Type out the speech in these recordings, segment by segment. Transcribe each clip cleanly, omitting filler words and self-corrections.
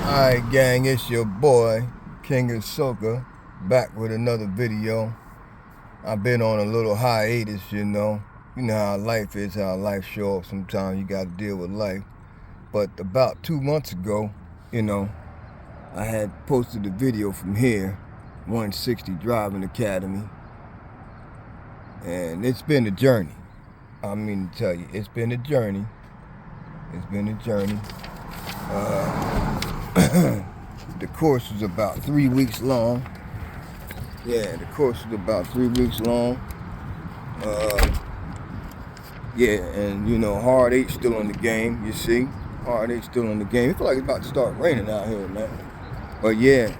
Alright gang, it's your boy, King of Soca, back with another video. I've been on a little hiatus, you know. You know how life is, how life shows up. Sometimes you gotta deal with life. But about 2 months ago, you know, I had posted a video from here, 160 Driving Academy. And it's been a journey. I mean to tell you, it's been a journey. It's been a journey. The course was about 3 weeks long. Yeah, the course was about 3 weeks long. Yeah, and you know, Hard 8 still in the game, you see. Hard 8 still in the game. It feel like it's about to start raining out here, man. But yeah,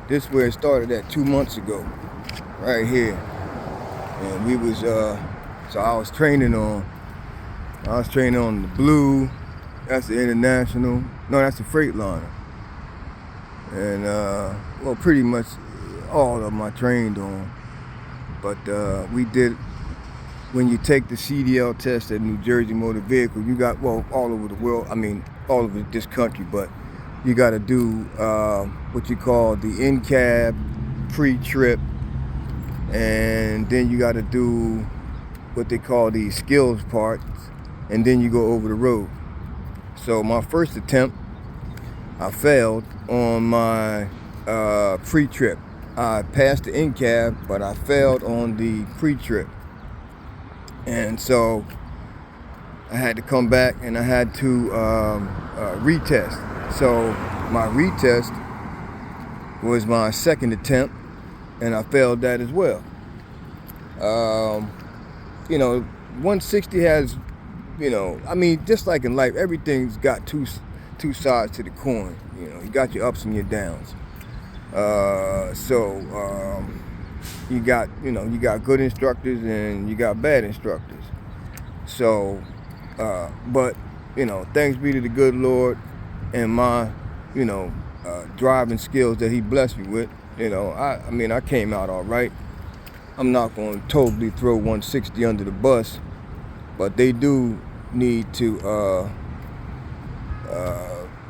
this is where it started at 2 months ago, right here. And we was, so I was training on the Blue. That's the International. No, that's the Freightliner. And, well, pretty much all of them I trained on. But we did, when you take the CDL test at New Jersey Motor Vehicle, you got, well, all over the world, I mean, all over this country, but you got to do what you call the in-cab pre-trip, and then you got to do what they call the skills parts, and then you go over the road. So my first attempt, I failed on my pre-trip. I passed the in-cab, but I failed on the pre-trip. And so I had to come back and I had to retest. So my retest was my second attempt, and I failed that as well. You know, 160 has, you know, I mean, just like in life, everything's got two sides to the coin. You know, you got your ups and your downs. You got, you know, you got good instructors and you got bad instructors. So, but, you know, thanks be to the good Lord and my, you know, driving skills that He blessed me with. You know, I mean, I came out all right. I'm not going to totally throw 160 under the bus, but they do need to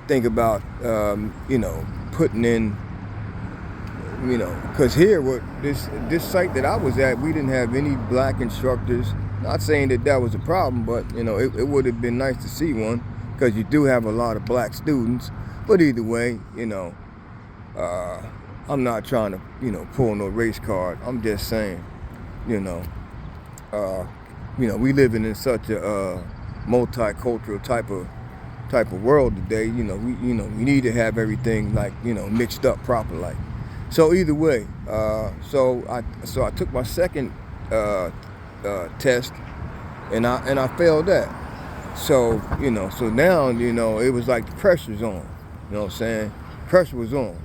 think about, you know, putting in, you know, because here, this site that I was at, we didn't have any black instructors. Not saying that that was a problem, but, you know, it would have been nice to see one, because you do have a lot of black students. But either way, you know, I'm not trying to, you know, pull no race card. I'm just saying, you know, we living in such a multicultural type of world today. You know, we need to have everything, like, you know, mixed up proper, like. So either way, so I took my second test, and I failed that. So, you know, so now, you know, it was like the pressure's on. You know what I'm saying? Pressure was on,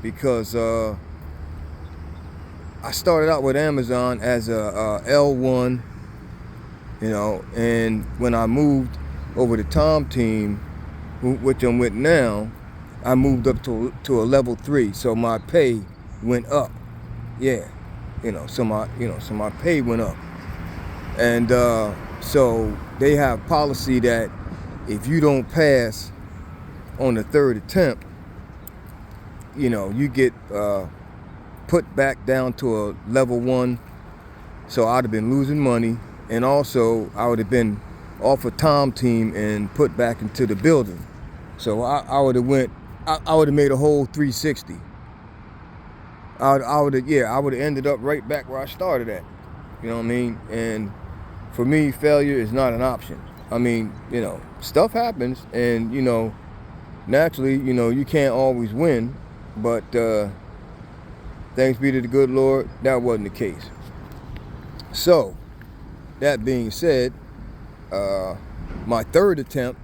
because I started out with Amazon as a L1, you know, and when I moved over to Tom Team, which I'm with now, I moved up to a level 3, so my pay went up. Yeah, you know, so my pay went up, and so they have policy that if you don't pass on the third attempt, you know, you get put back down to a level 1. So I'd have been losing money, and also I would have been off a Tom Team and put back into the building. So I would have made a whole 360. I would have ended up right back where I started at. You know what I mean? And for me, failure is not an option. I mean, you know, stuff happens, and, you know, naturally, you know, you can't always win, but thanks be to the good Lord, that wasn't the case. So, that being said, my third attempt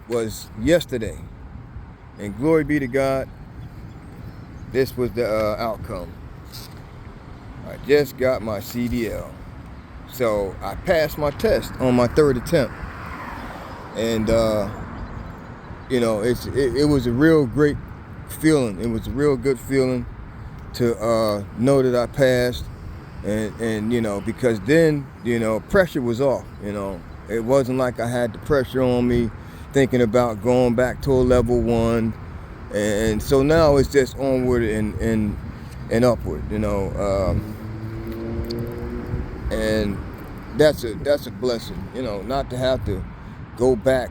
was yesterday, and glory be to God, this was the outcome. I just got my CDL. So I passed my test on my third attempt, and you know, it was a real great feeling. It was a real good feeling to know that I passed, and you know, because then, you know, pressure was off. You know, it wasn't like I had the pressure on me thinking about going back to a level 1 And so now it's just onward and upward, you know. And that's a blessing, you know, not to have to go back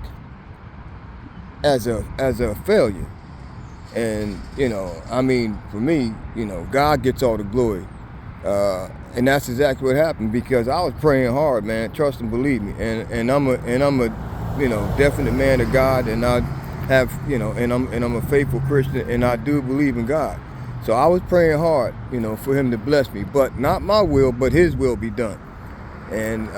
as a failure. And you know, I mean, for me, you know, God gets all the glory. And that's exactly what happened, because I was praying hard, man. Trust and believe me. And I'm a you know, definite man of God, and I have, you know, and I'm a faithful Christian, and I do believe in God. So I was praying hard, you know, for him to bless me, but not my will, but his will be done. And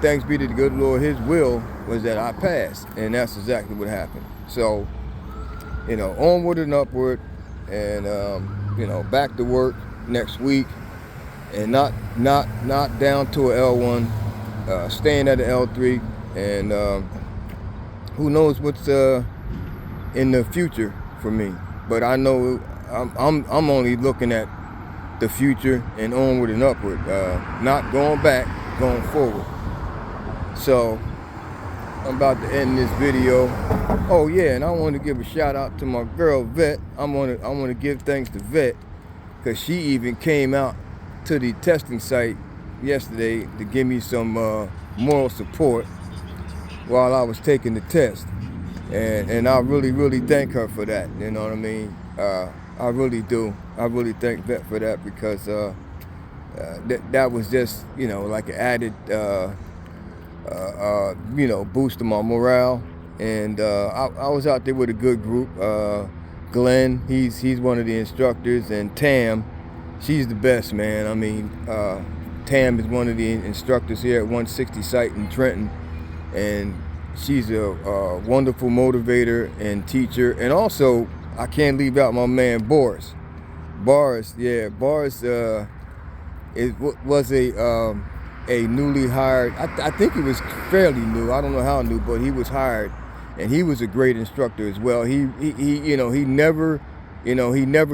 thanks be to the good Lord, his will was that I passed, and that's exactly what happened. So, you know, onward and upward, and you know, back to work next week, and not down to a L1, staying at the L3, and who knows what's in the future for me. But I know I'm only looking at the future and onward and upward, not going back, going forward. So I'm about to end this video. Oh yeah, and I want to give a shout out to my girl Vet. I want to give thanks to Vet, because she even came out to the testing site yesterday to give me some moral support while I was taking the test, and I really thank her for that. You know what I mean? I really do. I really thank Vet for that, because that was just, you know, like an added you know, boost to my morale. And I was out there with a good group. Glenn, he's one of the instructors, and Tam, she's the best, man. I mean, Tam is one of the instructors here at 160 site in Trenton, and she's a wonderful motivator and teacher. And also, I can't leave out my man Boris. Boris was a newly hired, I think he was fairly new, I don't know how new, but he was hired, and he was a great instructor as well. He you know, he never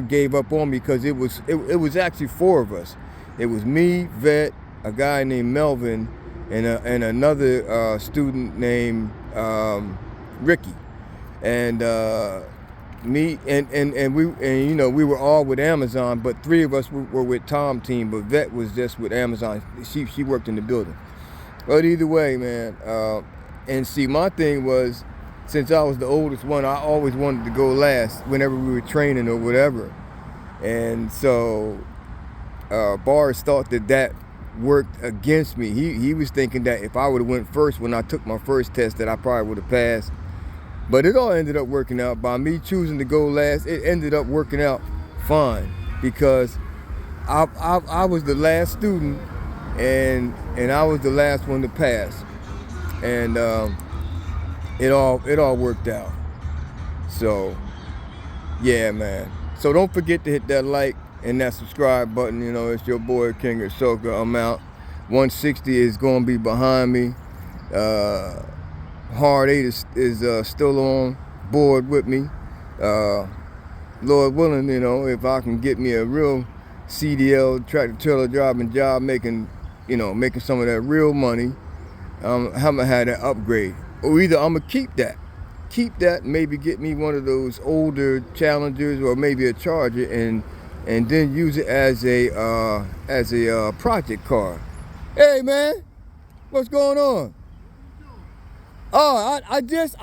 gave up on me, because it was actually four of us. It was me, Vet, a guy named Melvin, and another student named Ricky, and me and we, and you know, we were all with Amazon, but three of us were with Tom team, but Vet was just with Amazon. She worked in the building. But either way, man, and see, my thing was, since I was the oldest one, I always wanted to go last whenever we were training or whatever. And so Boris thought that worked against me. He was thinking that if I would have went first when I took my first test, that I probably would have passed. But it all ended up working out. By me choosing to go last, it ended up working out fine, because I was the last student, and I was the last one to pass, and it all worked out. So yeah, man. So don't forget to hit that like and that subscribe button. You know, it's your boy King Ahsoka. I'm out. 160 is gonna be behind me. Hard 8 is still on board with me. Lord willing, you know, if I can get me a real CDL, tractor trailer driving job, making some of that real money, I'm gonna have that upgrade. Or either I'm gonna keep that, maybe get me one of those older Challengers, or maybe a Charger, and then use it as a project car. Hey man, what's going on? Oh, I just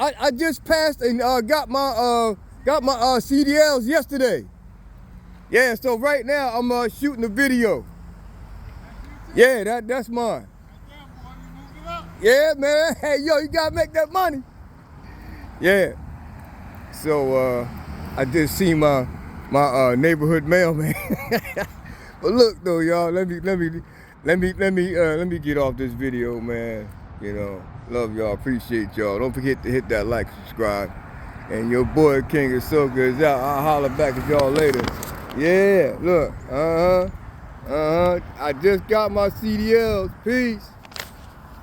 passed and got my CDLs yesterday. Yeah, so right now I'm shooting a video. Yeah, that's mine. Yeah, man. Hey, yo, you gotta make that money. Yeah. So I just seen my neighborhood mailman. But look though, y'all, let me get off this video, man. You know, love y'all, appreciate y'all. Don't forget to hit that like, subscribe. And your boy King Ahsoka is out. I'll holler back at y'all later. Yeah, look, I just got my CDLs. Peace.